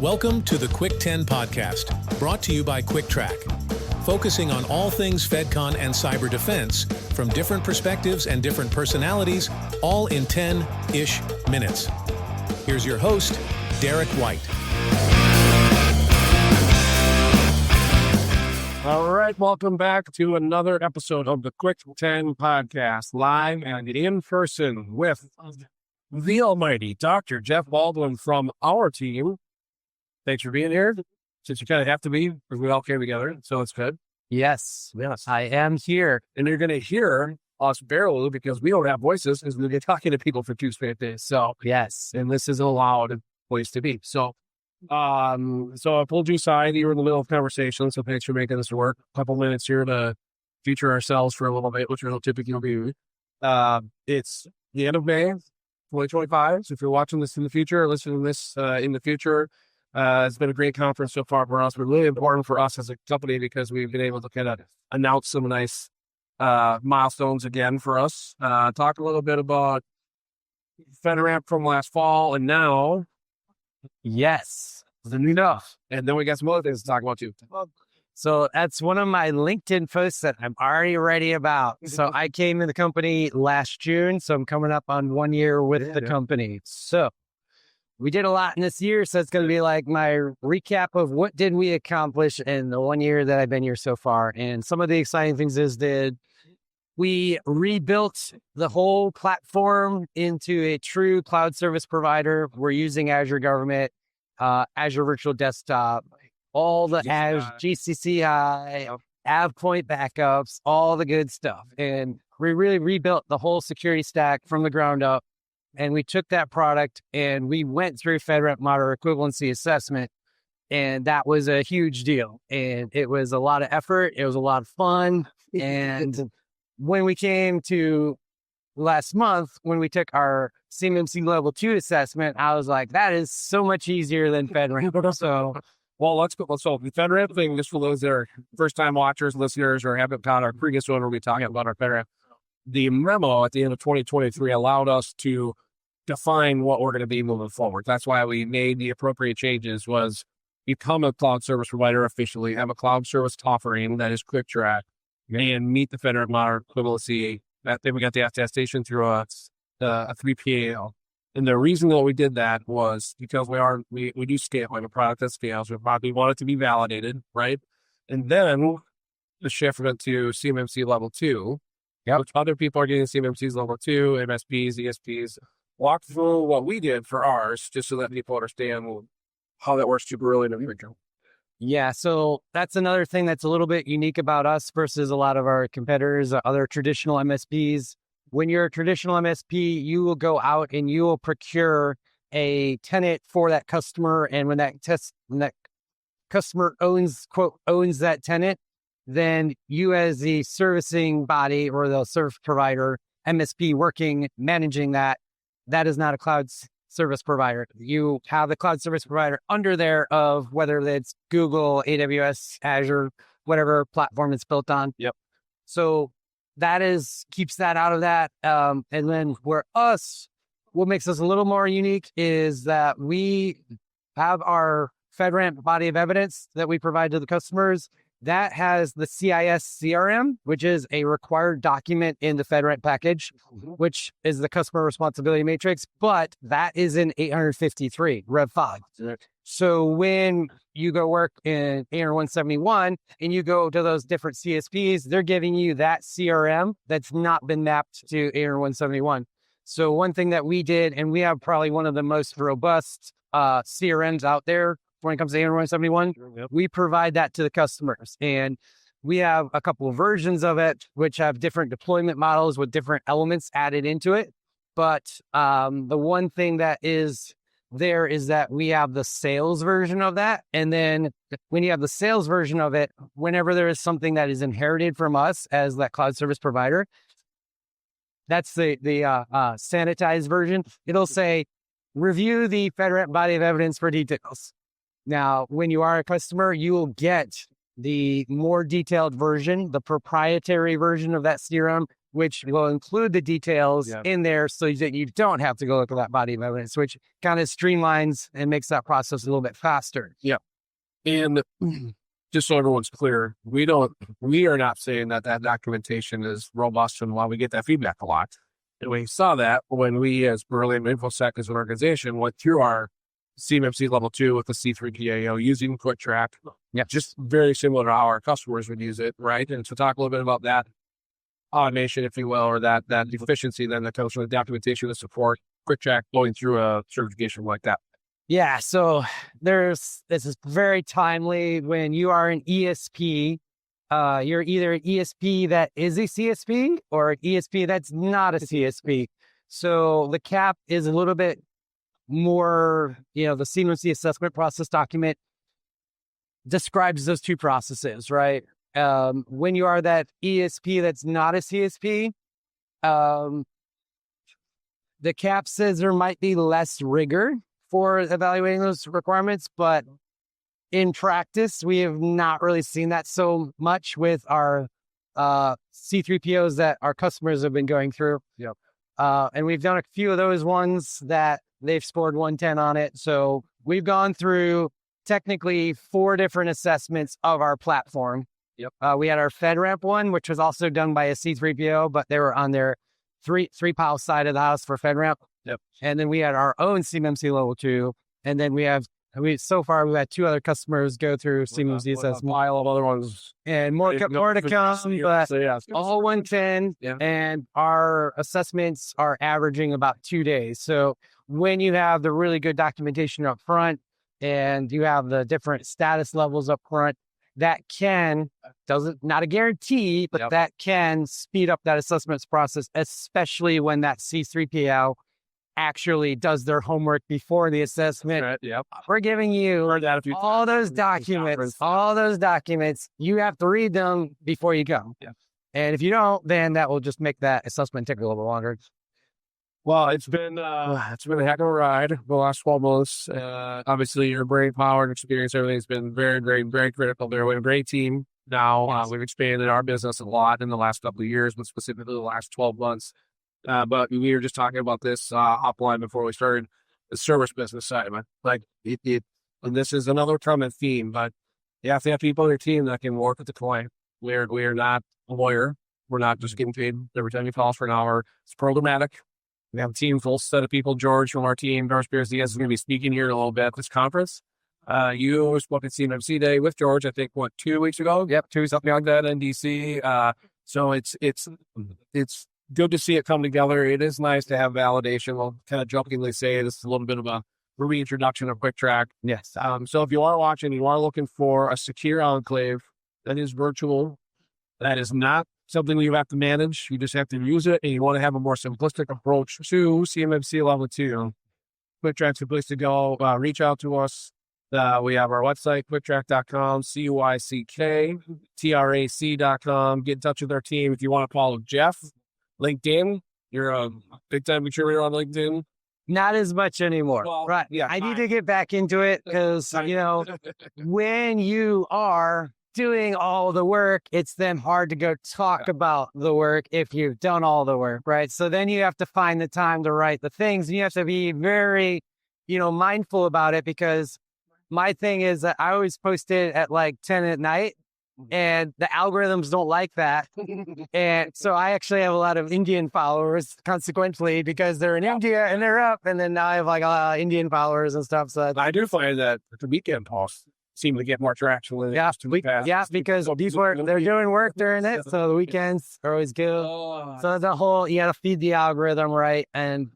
Welcome to the Cuick 10 podcast, brought to you by Cuick Trac, focusing on all things FedCon and cyber defense from different perspectives and different personalities, all in 10-ish minutes. Here's your host, Derek White. All right, welcome back to another episode of the Cuick 10 podcast, live and in person with the almighty Dr. Jeff Baldwin from our team. Thanks for being here, since you kind of have to be, because we all came together, so it's good. Yes, I am here. And you're going to hear us barely because we don't have voices, because we've been talking to people for 2 straight days. So, yes, and this is a loud place to be. So I pulled you aside. You were in the middle of conversation, so thanks for making this work. A couple minutes here to feature ourselves for a little bit, which will typically be. It's the end of May, 2025. So if you're watching this in the future or listening to this in the future, it's been a great conference so far for us. But really important for us as a company because we've been able to kind of announce some nice milestones again for us. Talk a little bit about FedRAMP from last fall and now. yes. The new stuff. And then we got some other things to talk about too. So that's one of my LinkedIn posts that I'm already ready about. So I came in the company last June, so I'm coming up on 1 year with the company. So we did a lot in this year, so it's going to be like my recap of what did we accomplish in the 1 year that I've been here so far. And some of the exciting things is that we rebuilt the whole platform into a true cloud service provider. We're using Azure Government, Azure Virtual Desktop, all the Azure GCCI, AvePoint backups, all the good stuff. And we really rebuilt the whole security stack from the ground up. And we took that product and we went through FedRAMP Moderate Equivalency assessment. And that was a huge deal. And it was a lot of effort. It was a lot of fun. And when we came to last month, when we took our CMMC Level 2 assessment, I was like, that is so much easier than FedRAMP. So, well, let's go. So the FedRAMP thing, just for those that are first-time watchers, listeners, or haven't caught our previous one where we talking about our FedRAMP, the memo at the end of 2023 allowed us to define what we're going to be moving forward. That's why we made the appropriate changes, was become a cloud service provider officially, have a cloud service offering that is Cuick Trac, and meet the FedRAMP Moderate Equivalency. Then we got the attestation through a 3PAL. And the reason that we did that was because we do scale, we have a product that scales. We want it to be validated, right? And then the shift went to CMMC Level 2, which other people are getting CMMC's Level 2, MSPs, ESPs. Walk through what we did for ours, just so that people understand how that works to Beryllium in the future. yeah, so that's another thing that's a little bit unique about us versus a lot of our competitors, other traditional MSPs. When you're a traditional MSP, you will go out and you will procure a tenant for that customer. And when that customer owns that tenant, then you as the servicing body or the service provider, MSP managing that is not a cloud service provider. You have the cloud service provider under there of whether it's Google, AWS, Azure, whatever platform it's built on. Yep. So that keeps that out of that. And then what makes us a little more unique is that we have our FedRAMP body of evidence that we provide to the customers. That has the CIS CRM, which is a required document in the FedRAMP package, which is the customer responsibility matrix, but that is in 853 Rev 5. So when you go work in AR 171 and you go to those different CSPs, they're giving you that CRM that's not been mapped to AR 171. So one thing that we did, and we have probably one of the most robust CRMs out there when it comes to AR 171, we provide that to the customers. And we have a couple of versions of it, which have different deployment models with different elements added into it. But the one thing that is there is that we have the sales version of that. And then when you have the sales version of it, whenever there is something that is inherited from us as that cloud service provider, that's the sanitized version. It'll say, review the FedRAMP body of evidence for details. Now, when you are a customer, you will get the more detailed version, the proprietary version of that CRM which will include the details in there so that you don't have to go look at that body of evidence, which kind of streamlines and makes that process a little bit faster. Yeah. And just so everyone's clear, we are not saying that documentation is robust, and while we get that feedback a lot. And we saw that when we, as Beryllium InfoSec as an organization, went through our CMMC Level 2 with the C3PAO using Cuick Trac. Yeah. Just very similar to how our customers would use it, right? And so talk a little bit about that automation, if you will, or that efficiency then that comes from the documentation to support Cuick Trac going through a certification like that. Yeah, so this is very timely when you are an ESP. You're either an ESP that is a CSP or an ESP that's not a CSP. So the CAP is a little bit more, the CMMC assessment process document describes those two processes, right? When you are that ESP that's not a CSP, the CAP says there might be less rigor for evaluating those requirements, but in practice, we have not really seen that so much with our C3POs that our customers have been going through. Yep. And we've done a few of those ones that they've scored 110 on it. So we've gone through technically 4 different assessments of our platform. Yep. We had our FedRAMP one, which was also done by a C3PO, but they were on their three-pile side of the house for FedRAMP. Yep. And then we had our own CMMC Level 2. And then we've had 2 other customers go through CMMC assessment. A pile of other ones. And more to come, but all 110. Yeah. And our assessments are averaging about 2 days. So when you have the really good documentation up front and you have the different status levels up front, that not a guarantee, but that can speed up that assessments process, especially when that C3PO actually does their homework before the assessment. Right, yep. We're giving you all those documents. You have to read them before you go. Yeah. And if you don't, then that will just make that assessment take a little bit longer. Well, it's been a heck of a ride the last 12 months. Obviously, your brain power and experience, everything's been very, very, very critical there. We have a great team now. Yes. We've expanded our business a lot in the last couple of years, but specifically the last 12 months. But we were just talking about this offline before we started, the service business side of it. Like and this is another common theme, but you have to have people on your team that can work with the client. We are not a lawyer. We're not just getting paid every time you call us for an hour. It's programmatic. We have a team, full set of people. George from our team, Darth Spears Diaz, is going to be speaking here in a little bit at this conference. You spoke at CMMC Day with George, I think, 2 weeks ago? Yep, 2 weeks, something like that in DC. So it's good to see it come together. It is nice to have validation. We'll kind of jokingly say this is a little bit of a reintroduction of Cuick Trac. Yes. So if you are watching, you are looking for a secure enclave that is virtual, that is not something you have to manage. You just have to use it, and you want to have a more simplistic approach to CMMC Level 2. Cuick Trac's a place to go. Reach out to us. We have our website, cuicktrac.com, CUICKTRAC.com. Get in touch with our team if you want to follow Jeff. LinkedIn, you're a big-time contributor on LinkedIn. Not as much anymore. Well, right. Yeah. I need to get back into it because, when you are doing all the work, it's then hard to go talk about the work if you've done all the work, right? So then you have to find the time to write the things, and you have to be very, mindful about it, because my thing is that I always post it at like 10 at night, and the algorithms don't like that. And so I actually have a lot of Indian followers, consequently, because they're in India and they're up. And then now I have like a lot of Indian followers and stuff. So I do find that the weekend posts seem to get more traction with it. Yeah, because they're doing work during it. So the weekends are always good. So the whole, you got to feed the algorithm, right? And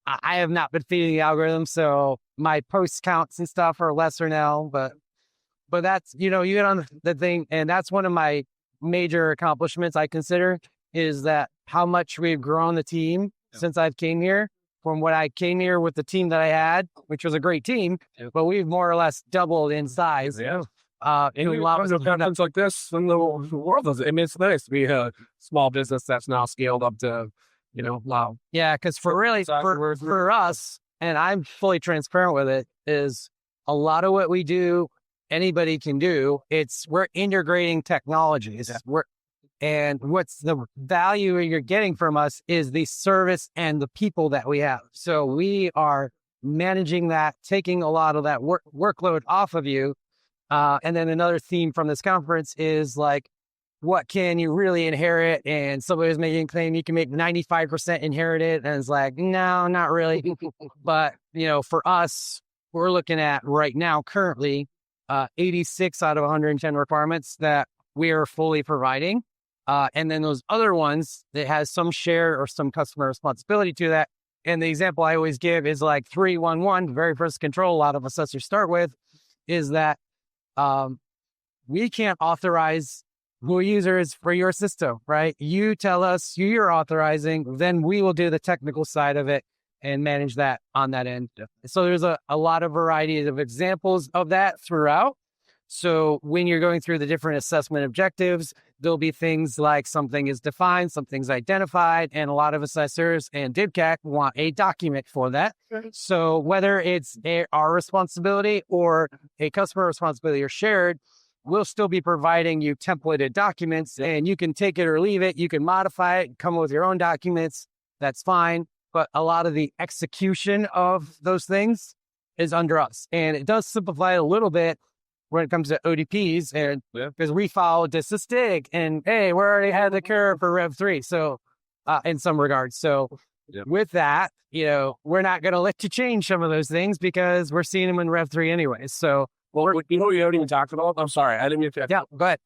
I have not been feeding the algorithm. So my post counts and stuff are lesser now, but that's, you get on the thing. And that's one of my major accomplishments I consider, is that how much we've grown the team since I've came here, from what I came here with the team that I had, which was a great team, but we've more or less doubled in size. Yeah. And a lot of conference like this in the world does it. I mean, it's nice to be a small business that's now scaled up to, wow. Yeah, because for us, and I'm fully transparent with it, is a lot of what we do, anybody can do. We're integrating technologies. Yeah. And what's the value you're getting from us is the service and the people that we have. So we are managing that, taking a lot of that workload off of you. And then another theme from this conference is like, what can you really inherit? And somebody was making a claim you can make 95% inherit it. And it's like, no, not really. But, for us, we're looking at right now, currently, 86 out of 110 requirements that we are fully providing. And then those other ones that has some share or some customer responsibility to that. And the example I always give is like 311, the very first control a lot of assessors start with, is that we can't authorize who a user is for your system, right? You tell us who you're authorizing, then we will do the technical side of it and manage that on that end. So there's a lot of variety of examples of that throughout. So when you're going through the different assessment objectives, there'll be things like something is defined, something's identified, and a lot of assessors and DIBCAC want a document for that. So whether it's our responsibility or a customer responsibility or shared, we'll still be providing you templated documents, and you can take it or leave it. You can modify it, come up with your own documents. That's fine. But a lot of the execution of those things is under us. And it does simplify it a little bit when it comes to ODPs, and because we follow DISA-STIG, and hey, we already had the curve for Rev 3. So in some regards. So with that, we're not going to let you change some of those things because we're seeing them in Rev 3 anyways. So you haven't even talked about? I'm sorry, I didn't mean to. Yeah, go ahead.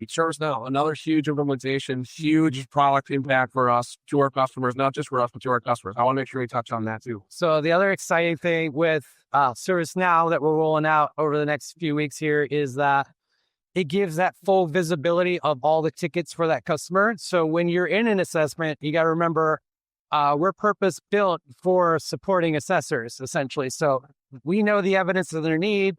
ServiceNow, another huge implementation, huge product impact for us, to our customers, not just for us, but to our customers. I want to make sure we touch on that too. So the other exciting thing with ServiceNow that we're rolling out over the next few weeks here is that it gives that full visibility of all the tickets for that customer. So when you're in an assessment, you got to remember we're purpose built for supporting assessors, essentially. So we know the evidence of their need.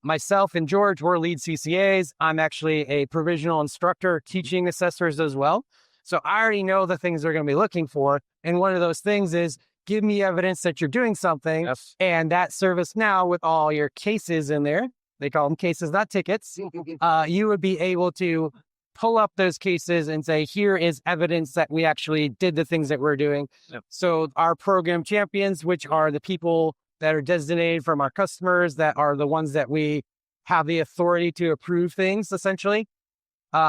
Myself and George, we're lead CCAs. I'm actually a provisional instructor teaching assessors as well. So I already know the things they're going to be looking for. And one of those things is give me evidence that you're doing something. Yes. And that ServiceNow with all your cases in there, they call them cases, not tickets. You would be able to pull up those cases and say, here is evidence that we actually did the things that we're doing. Yep. So our program champions, which are the people that are designated from our customers, that are the ones that we have the authority to approve things, essentially.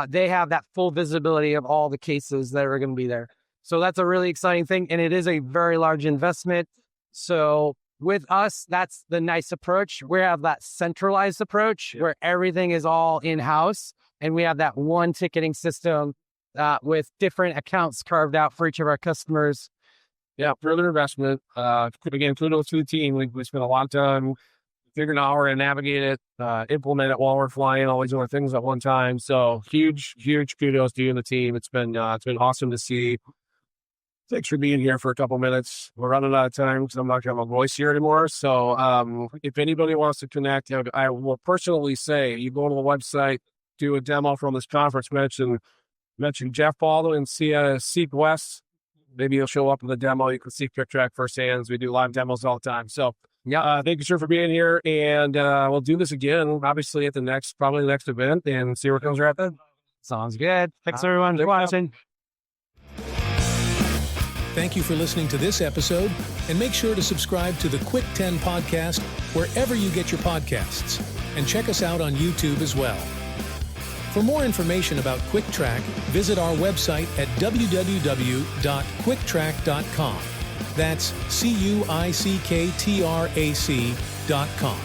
They have that full visibility of all the cases that are going to be there. So that's a really exciting thing. And it is a very large investment. So with us, that's the nice approach. We have that centralized approach where everything is all in-house. And we have that one ticketing system with different accounts carved out for each of our customers. Yeah, further investment. Again, kudos to the team. We spent a lot of time figuring out how to navigate it, implement it while we're flying, always doing things at one time. So huge kudos to you and the team. It's been awesome to see. Thanks for being here for a couple minutes. We're running out of time because I'm not going to have a voice here anymore. So if anybody wants to connect, I will personally say you go to the website, do a demo from this conference, mention Jeff Baldwin, CEIC West. Maybe you'll show up in the demo. You can see Cuick Trac firsthand. We do live demos all the time. So thank you, sir, for being here. And we'll do this again, obviously, at probably the next event, and see where it comes right then. Sounds good. Thanks, everyone, for watching. Thank you for listening to this episode, and make sure to subscribe to the Quick 10 podcast wherever you get your podcasts, and check us out on YouTube as well. For more information about Cuick Trac, visit our website at www.cuicktrac.com. That's CUICKTRAC.com.